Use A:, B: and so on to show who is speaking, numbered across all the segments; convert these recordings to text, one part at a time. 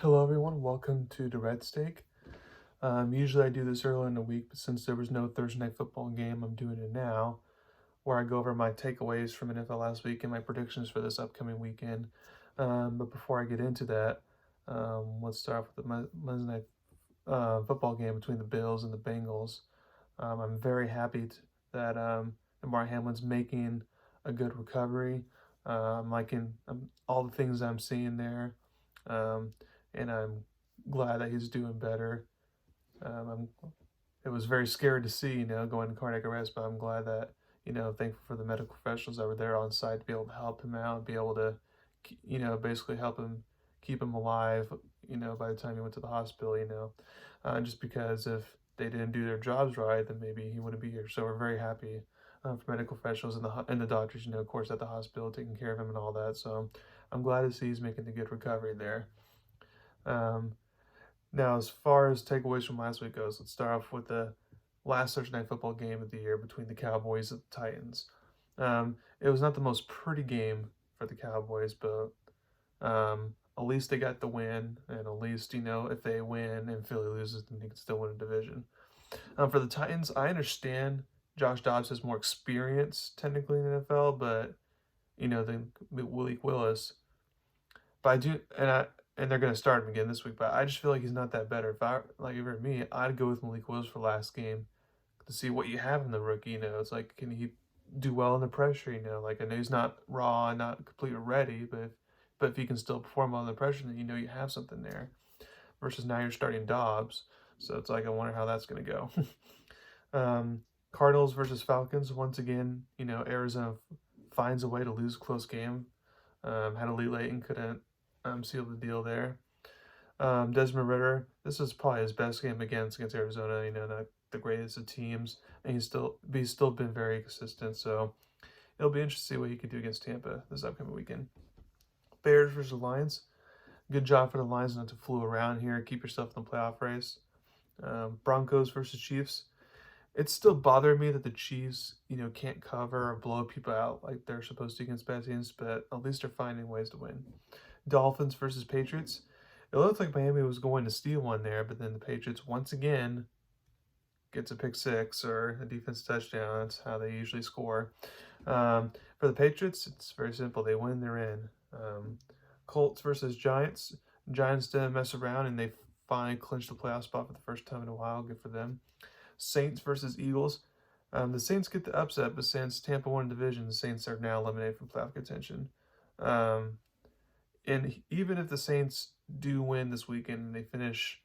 A: Hello everyone, welcome to Durrett Steak. Usually I do this early in the week, but since there was no Thursday night football game, I'm doing it now, where I go over my takeaways from NFL last week and my predictions for this upcoming weekend. But before I get into that, let's start off with the Monday night football game between the Bills and the Bengals. I'm very happy that Damar Hamlin's making a good recovery. I'm liking all the things I'm seeing there, um, and I'm glad that he's doing better. It was very scary to see, going to cardiac arrest, but I'm glad that, thankful for the medical professionals that were there on site to be able to help him out, be able to, basically help him keep him alive, by the time he went to the hospital, just because if they didn't do their jobs right, then maybe he wouldn't be here. So we're very happy for medical professionals and the doctors, of course, at the hospital taking care of him and all that. So I'm glad to see he's making a good recovery there. Um, Now, as far as takeaways from last week goes, let's start off with the last Thursday night football game of the year between the Cowboys and the Titans. It was not the most pretty game for the Cowboys, but at least they got the win, and at least, if they win and Philly loses, then they can still win a division. For the Titans, I understand Josh Dobbs has more experience technically in the NFL, but, than Malik Willis. But I do, and they're going to start him again this week. But I just feel like he's not that better. If you were me, I'd go with Malik Willis for last game to see what you have in the rookie. It's like, can he do well in the pressure? Like I know he's not raw, not completely ready, but if he can still perform well under pressure, then you have something there. Versus now you're starting Dobbs, so it's like I wonder how that's going to go. Cardinals versus Falcons. Once again, Arizona finds a way to lose a close game. Had a lead late and couldn't seal the deal there. Desmond Ritter, this is probably his best game against Arizona. Not the greatest of teams, and he's still been very consistent. So it'll be interesting to see what he could do against Tampa this upcoming weekend. Bears versus Lions. Good job for the Lions not to flew around here. Keep yourself in the playoff race. Broncos versus Chiefs. It's still bothering me that the Chiefs, can't cover or blow people out like they're supposed to against bad teams, but at least they're finding ways to win. Dolphins versus Patriots. It looked like Miami was going to steal one there, but then the Patriots once again gets a pick six or a defense touchdown. That's how they usually score. For the Patriots, it's very simple. They win, they're in. Colts versus Giants. Giants didn't mess around, and they finally clinched the playoff spot for the first time in a while. Good for them. Saints versus Eagles. The Saints get the upset, but since Tampa won the division, the Saints are now eliminated from playoff contention. And even if the Saints do win this weekend and they finish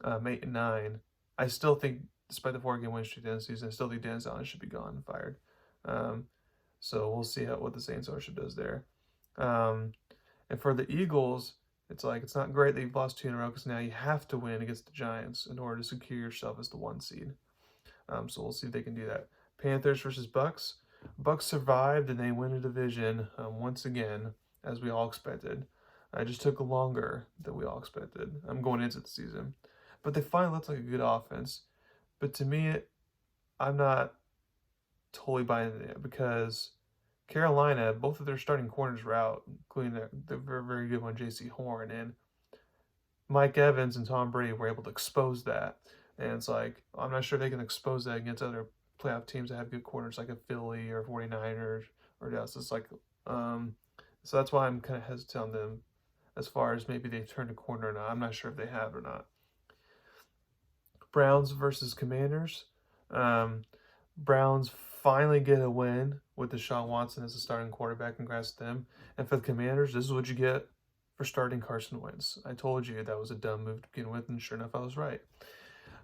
A: 8-9, I still think, despite the 4-game win streak this season, I still think Dan Allen should be gone and fired. So we'll see what the Saints ownership does there. And for the Eagles, it's like it's not great that you've lost 2 in a row because now you have to win against the Giants in order to secure yourself as the 1 seed. So we'll see if they can do that. Panthers versus Bucks. Bucks survived and they win a division once again, as we all expected. It just took longer than we all expected. I'm going into the season, but they finally looked like a good offense. But to me, I'm not totally buying it because Carolina, both of their starting corners were out, including the very, very good one, J.C. Horn, and Mike Evans and Tom Brady were able to expose that. And it's like, I'm not sure they can expose that against other playoff teams that have good corners like a Philly or 49ers or Dallas. It's like, so that's why I'm kind of hesitant on them as far as maybe they've turned a corner or not. I'm not sure if they have or not. Browns versus Commanders. Browns finally get a win with Deshaun Watson as a starting quarterback. Congrats to them. And for the Commanders, this is what you get for starting Carson Wentz. I told you that was a dumb move to begin with, and sure enough, I was right.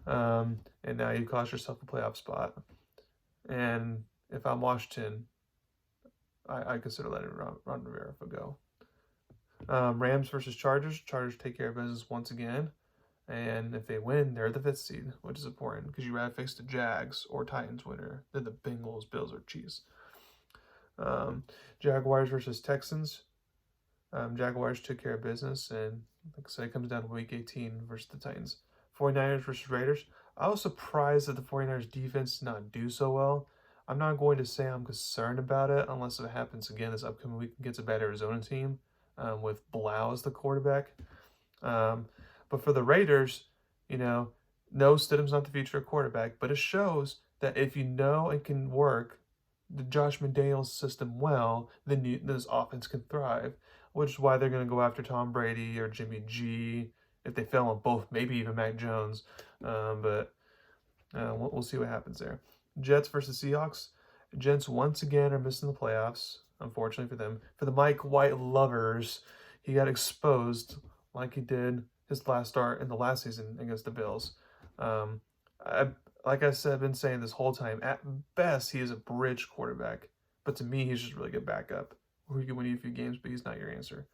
A: And now you cost yourself a playoff spot. And if I'm Washington, I consider letting Ron Rivera go. Rams versus Chargers. Chargers take care of business once again. And if they win, they're the 5th seed, which is important because you rather face the Jags or Titans winner than the Bengals, Bills, or Chiefs. Jaguars versus Texans. Jaguars took care of business, and like I said, it comes down to week 18 versus the Titans. 49ers versus Raiders. I was surprised that the 49ers defense did not do so well. I'm not going to say I'm concerned about it unless it happens again this upcoming week against a bad Arizona team with Blau as the quarterback. Um, but for the Raiders, you know, no, Stidham's not the future quarterback, but it shows that if you know and can work the Josh McDaniels system well, then this offense can thrive, which is why they're going to go after Tom Brady or Jimmy G if they fail on both, maybe even Mac Jones. But we'll see what happens there. Jets versus Seahawks. Jets once again are missing the playoffs, unfortunately for them. For the Mike White lovers, he got exposed like he did his last start in the last season against the Bills. Um, I, like I said, I've been saying this whole time, at best, he is a bridge quarterback. But to me, he's just really good backup who can win you a few games, but he's not your answer.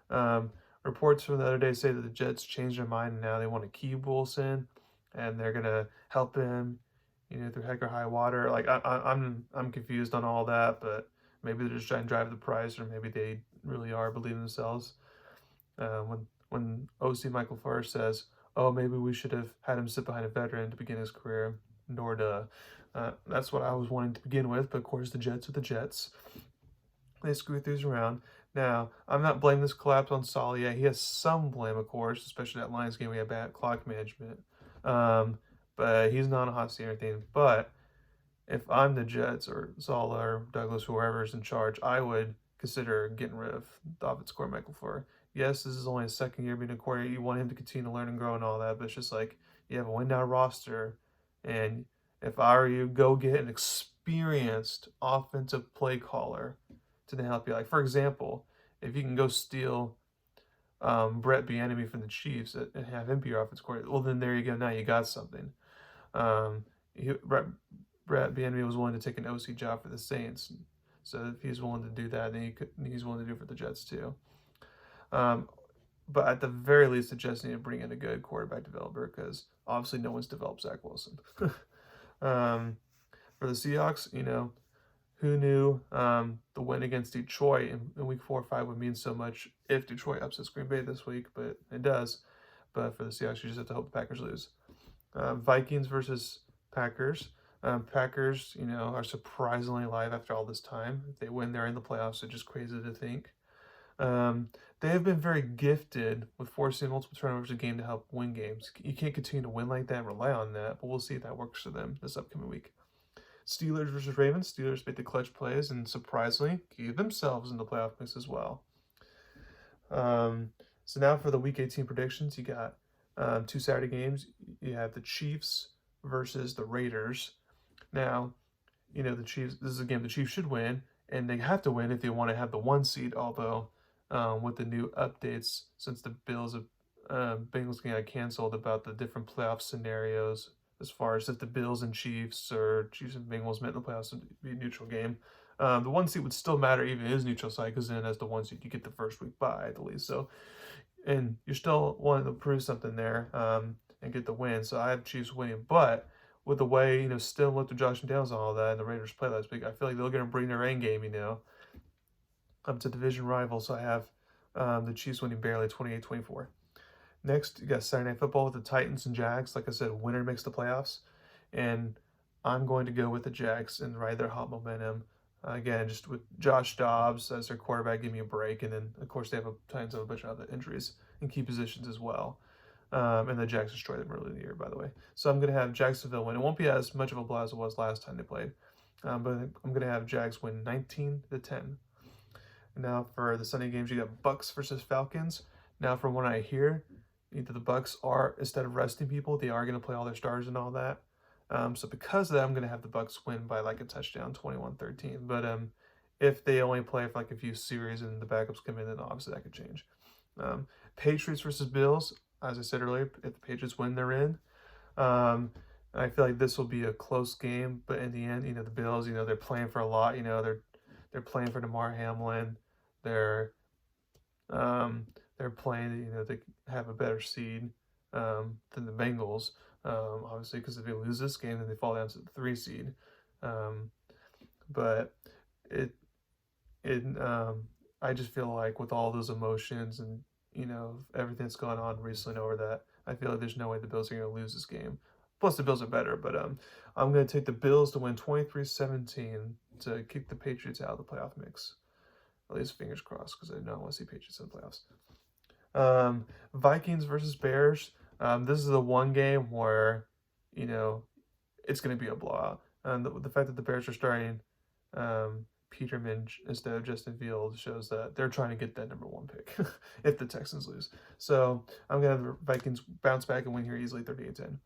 A: Um, Reports from the other day say that the Jets changed their mind and now they want to keep Wilson and they're gonna help him, through heck or high water. Like I'm confused on all that, but maybe they're just trying to drive the price, or maybe they really are believing themselves. When OC Michael First says, "Oh, maybe we should have had him sit behind a veteran to begin his career," nor duh. That's what I was wanting to begin with, but of course the Jets are the Jets. They screw things around. Now, I'm not blaming this collapse on Saul. Yeah, he has some blame, of course, especially that Lions game. We had bad clock management. But he's not a hot seat or anything. But if I'm the Jets or Saul or Douglas, whoever's in charge, I would consider getting rid of the offensive coordinator Michael Floyer. Yes, this is only his second year being a coordinator. You want him to continue to learn and grow and all that, but it's just like you have a win now roster, and if I were you, go get an experienced offensive play caller to then help you. Like, for example, if you can go steal Brett Bieniemy from the Chiefs and have him be your offensive coordinator, well, then there you go. Now you got something. Brett Bieniemy was willing to take an OC job for the Saints, so if he's willing to do that, then he's willing to do it for the Jets too. But at the very least, the Jets need to bring in a good quarterback developer because obviously no one's developed Zach Wilson. For the Seahawks, who knew the win against Detroit in week 4 or 5 would mean so much if Detroit upsets Green Bay this week, but it does. But for the Seahawks, you just have to hope the Packers lose. Vikings versus Packers. Packers, are surprisingly alive after all this time. If they win, they're in the playoffs. It's just crazy to think. They have been very gifted with forcing multiple turnovers a game to help win games. You can't continue to win like that and rely on that, but we'll see if that works for them this upcoming week. Steelers versus Ravens. Steelers made the clutch plays and surprisingly gave themselves in the playoff mix as well. So now for the Week 18 predictions, you got 2 Saturday games. You have the Chiefs versus the Raiders. Now, the Chiefs. This is a game the Chiefs should win, and they have to win if they want to have the 1 seed. Although, with the new updates since the Bengals got canceled about the different playoff scenarios, as far as if the Bills and Chiefs or Chiefs and Bengals met in the playoffs, it would be a neutral game. The 1 seed would still matter even if it is neutral site, because then as the 1 seed, you get the first week bye at least. So, and you're still wanting to prove something there and get the win. So I have Chiefs winning, but with the way still looked at Josh McDaniels and all that, and the Raiders play last week, I feel like they're going to bring their end game, up to division rivals. So I have the Chiefs winning barely, 28-24. Next, you got Saturday Night Football with the Titans and Jags. Like I said, winner makes the playoffs. And I'm going to go with the Jags and ride their hot momentum. Again, just with Josh Dobbs as their quarterback, give me a break. And then, of course, Titans have a bunch of other injuries in key positions as well. And the Jags destroyed them early in the year, by the way. So I'm going to have Jacksonville win. It won't be as much of a blow as it was last time they played. But I'm going to have Jags win 19-10. Now for the Sunday games, you got Bucks versus Falcons. Now from what I hear, either the Bucks are, instead of resting people, they are going to play all their stars and all that. So because of that, I'm going to have the Bucks win by like a touchdown, 21-13. But if they only play for like a few series and the backups come in, then obviously that could change. Patriots versus Bills. As I said earlier, if the Patriots win, they're in. I feel like this will be a close game, but in the end, the Bills, they're playing for a lot. They're playing for Damar Hamlin. They're playing, they have a better seed than the Bengals, obviously, because if they lose this game, then they fall down to the 3 seed. But I just feel like with all those emotions and everything that's going on recently over that, I feel like there's no way the Bills are going to lose this game. Plus, the Bills are better, but I'm going to take the Bills to win 23-17 to kick the Patriots out of the playoff mix. At least fingers crossed, because I don't want to see Patriots in the playoffs. Vikings versus Bears. This is the one game where, you know, it's going to be a blowout. The fact that the Bears are starting Peterman instead of Justin Fields shows that they're trying to get that number one pick if the Texans lose. So I'm going to have the Vikings bounce back and win here easily 38-10.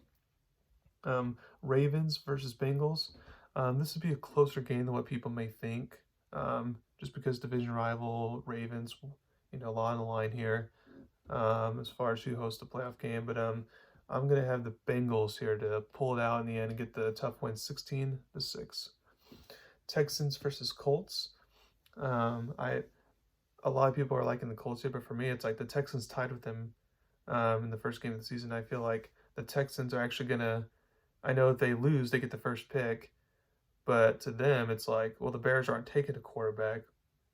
A: Ravens versus Bengals. This would be a closer game than what people may think, just because division rival Ravens, a lot on the line here as far as who hosts the playoff game. But I'm going to have the Bengals here to pull it out in the end and get the tough win 16-6. Texans versus Colts. A lot of people are liking the Colts here, but for me, it's like the Texans tied with them in the first game of the season. I feel like the Texans are actually going to, I know if they lose, they get the first pick, but to them, it's like, well, the Bears aren't taking a quarterback.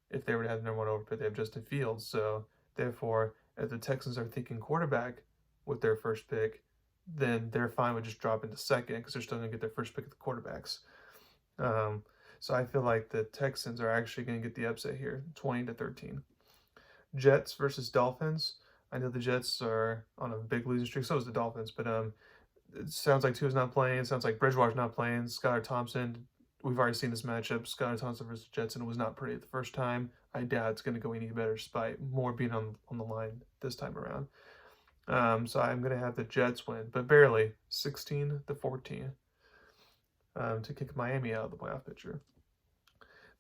A: If they were to have the number one overpick, they have Justin Fields. So therefore, if the Texans are thinking quarterback with their first pick, then they're fine with just dropping to second because they're still going to get their first pick of the quarterbacks. So I feel like the Texans are actually going to get the upset here, 20-13. Jets versus Dolphins. I know the Jets are on a big losing streak. So is the Dolphins, but it sounds like Tua's not playing. It sounds like Bridgewater's not playing. Skylar Thompson. We've already seen this matchup. Skylar Thompson versus Jets, and it was not pretty the first time. I doubt it's going to go any better, despite more being on the line this time around. So I'm going to have the Jets win, but barely, 16-14. To kick Miami out of the playoff picture.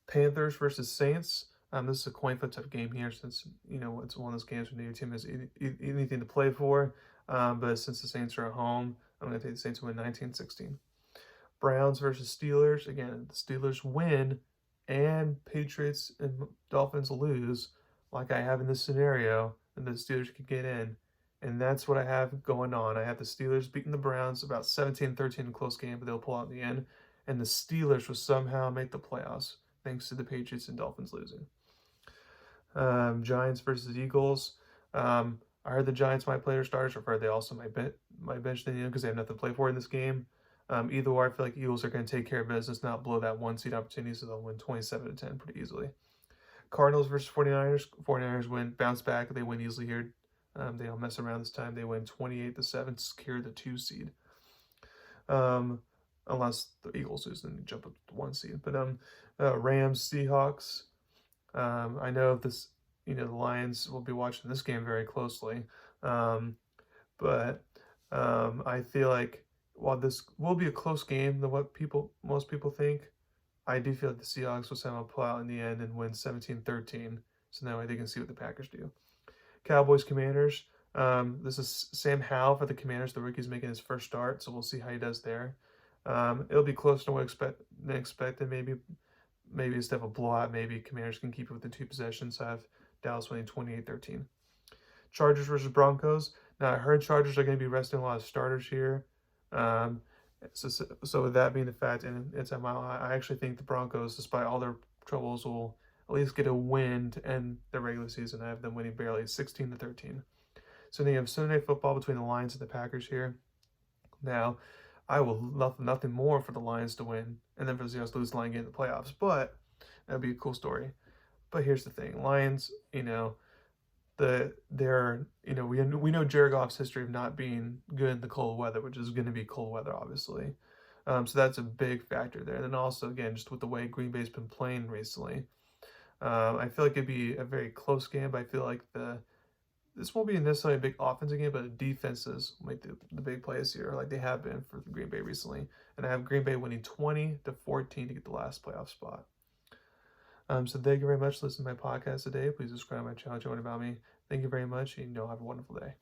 A: Panthers versus Saints. This is a coin flip type game here since, it's one of those games when your team has anything to play for. But since the Saints are at home, I'm going to take the Saints to win 19-16. Browns versus Steelers. Again, the Steelers win and Patriots and Dolphins lose like I have in this scenario, and the Steelers could get in. And that's what I have going on. I have the Steelers beating the Browns about 17-13 in a close game, but they'll pull out in the end. And the Steelers will somehow make the playoffs thanks to the Patriots and Dolphins losing. Giants versus Eagles. I heard the Giants might play their starters, or are they also my bench then, because they have nothing to play for in this game. Either way, I feel like Eagles are going to take care of business, not blow that one seed opportunity, so they'll win 27-10 pretty easily. Cardinals versus 49ers. 49ers win, bounce back. They win easily here. They don't mess around this time. They win 28-7, secure the 2 seed. Unless the Eagles lose, then they jump up to the 1 seed. But Rams, Seahawks. I know this. The Lions will be watching this game very closely. But I feel like while this will be a close game than what most people think, I do feel like the Seahawks will somehow pull out in the end and win 17-13. So that way they can see what the Packers do. Cowboys, Commanders. This is Sam Howell for the Commanders. The rookie's making his first start, so we'll see how he does there. It'll be closer to what expected. Maybe instead of a blowout, maybe Commanders can keep it within 2 possessions. I have Dallas winning 28-13. Chargers versus Broncos. Now, I heard Chargers are going to be resting a lot of starters here. So with that being the fact, and it's a mile, I actually think the Broncos, despite all their troubles, will at least get a win to end the regular season. I have them winning barely 16-13. So then you have Sunday football between the Lions and the Packers here. Now, I will love nothing more for the Lions to win and then for the Seahawks to lose the line game in the playoffs. But that would be a cool story. But here's the thing. Lions, we know Jared Goff's history of not being good in the cold weather, which is going to be cold weather, obviously. So that's a big factor there. And then also, again, just with the way Green Bay's been playing recently, I feel like it'd be a very close game, but I feel like this won't be necessarily a big offensive game, but the defenses will make the big plays here, like they have been for Green Bay recently. And I have Green Bay winning 20-14 to get the last playoff spot. So thank you very much for listening to my podcast today. Please subscribe to my channel, join about me. Thank you very much, and have a wonderful day.